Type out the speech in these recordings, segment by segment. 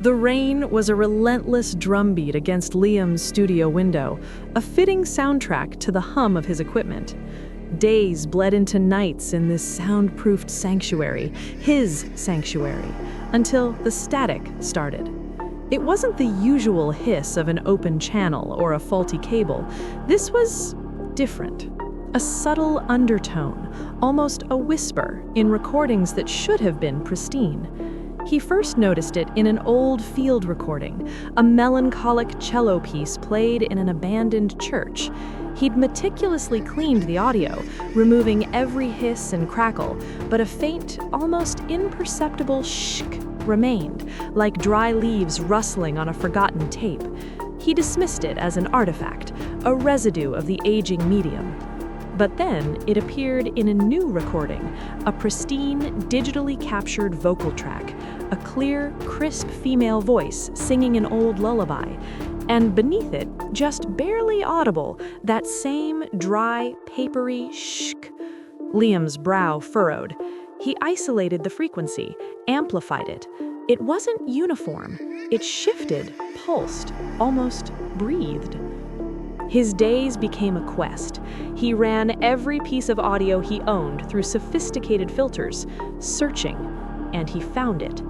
The rain was a relentless drumbeat against Liam's studio window, a fitting soundtrack to the hum of his equipment. Days bled into nights in this soundproofed sanctuary, his sanctuary, until the static started. It wasn't the usual hiss of an open channel or a faulty cable. This was different. A subtle undertone, almost a whisper, in recordings that should have been pristine. He first noticed it in an old field recording, a melancholic cello piece played in an abandoned church. He'd meticulously cleaned the audio, removing every hiss and crackle, but a faint, almost imperceptible shk remained, like dry leaves rustling on a forgotten tape. He dismissed it as an artifact, a residue of the aging medium. But then it appeared in a new recording, a pristine, digitally captured vocal track, a clear, crisp female voice singing an old lullaby, and beneath it, just barely audible, that same dry, papery shk. Liam's brow furrowed. He isolated the frequency, amplified it. It wasn't uniform. It shifted, pulsed, almost breathed. His days became a quest. He ran every piece of audio he owned through sophisticated filters, searching, and he found it.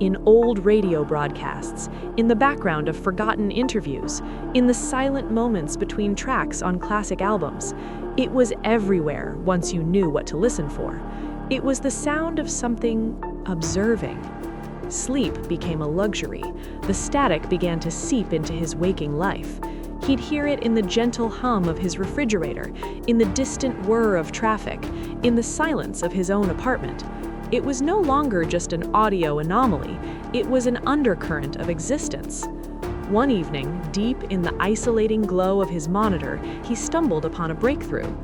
In old radio broadcasts, in the background of forgotten interviews, in the silent moments between tracks on classic albums. It was everywhere once you knew what to listen for. It was the sound of something observing. Sleep became a luxury. The static began to seep into his waking life. He'd hear it in the gentle hum of his refrigerator, in the distant whir of traffic, in the silence of his own apartment. It was no longer just an audio anomaly, it was an undercurrent of existence. One evening, deep in the isolating glow of his monitor, he stumbled upon a breakthrough.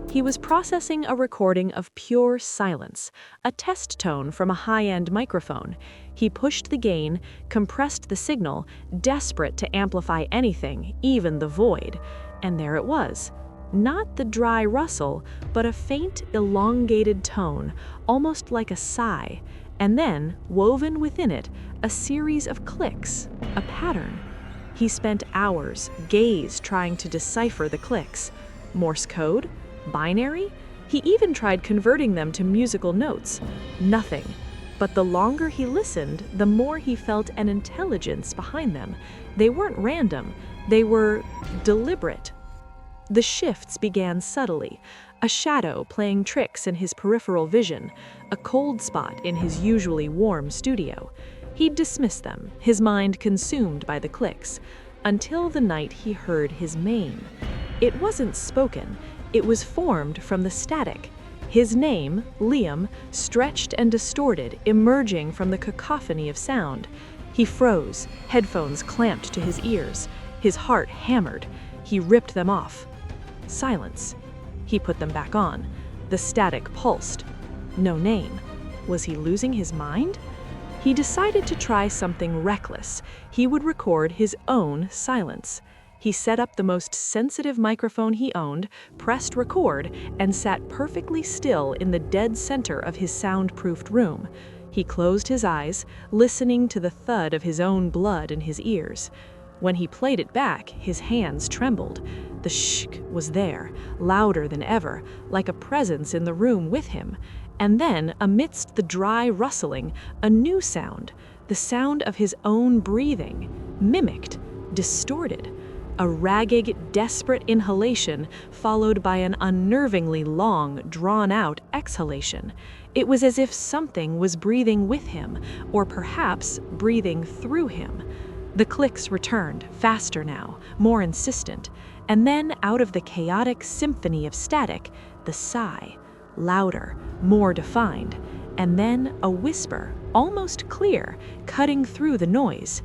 He was processing a recording of pure silence, a test tone from a high-end microphone. He pushed the gain, compressed the signal, desperate to amplify anything, even the void. And there it was. Not the dry rustle, but a faint, elongated tone, almost like a sigh. And then, woven within it, a series of clicks, a pattern. He spent hours, days trying to decipher the clicks. Morse code? Binary? He even tried converting them to musical notes. Nothing. But the longer he listened, the more he felt an intelligence behind them. They weren't random. They were deliberate. The shifts began subtly, a shadow playing tricks in his peripheral vision, a cold spot in his usually warm studio. He'd dismiss them, his mind consumed by the clicks, until the night he heard his name. It wasn't spoken. It was formed from the static. His name, Liam, stretched and distorted, emerging from the cacophony of sound. He froze, headphones clamped to his ears. His heart hammered. He ripped them off. Silence. He put them back on. The static pulsed. No name. Was he losing his mind? He decided to try something reckless. He would record his own silence. He set up the most sensitive microphone he owned, pressed record, and sat perfectly still in the dead center of his soundproofed room. He closed his eyes, listening to the thud of his own blood in his ears. When he played it back, his hands trembled. The shk was there, louder than ever, like a presence in the room with him. And then, amidst the dry rustling, a new sound, the sound of his own breathing, mimicked, distorted. A ragged, desperate inhalation followed by an unnervingly long, drawn-out exhalation. It was as if something was breathing with him, or perhaps breathing through him. The clicks returned, faster now, more insistent, and then out of the chaotic symphony of static, the sigh, louder, more defined, and then a whisper, almost clear, cutting through the noise.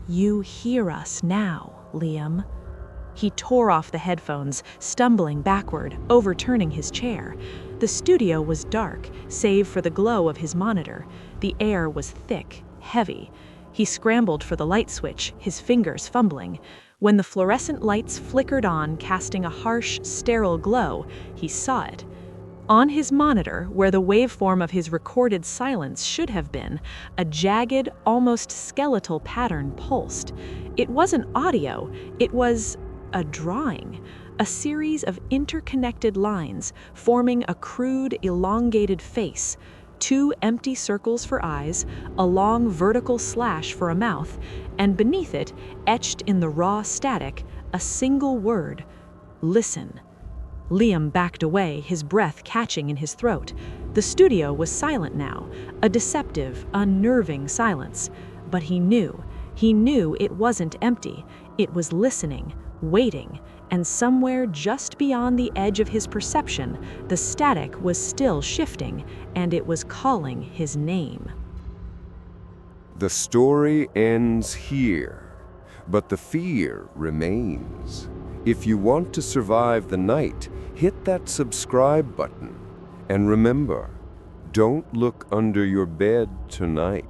"You hear us now, Liam." He tore off the headphones, stumbling backward, overturning his chair. The studio was dark, save for the glow of his monitor. The air was thick, heavy. He scrambled for the light switch, his fingers fumbling. When the fluorescent lights flickered on, casting a harsh, sterile glow, he saw it. On his monitor, where the waveform of his recorded silence should have been, a jagged, almost skeletal pattern pulsed. It wasn't audio, it was a drawing, a series of interconnected lines forming a crude, elongated face, 2 empty circles for eyes, a long vertical slash for a mouth, and beneath it, etched in the raw static, a single word: listen. Liam backed away, his breath catching in his throat. The studio was silent now, a deceptive, unnerving silence. But he knew it wasn't empty. It was listening, waiting, and somewhere just beyond the edge of his perception, the static was still shifting, and it was calling his name. The story ends here, but the fear remains. If you want to survive the night, hit that subscribe button. And remember, don't look under your bed tonight.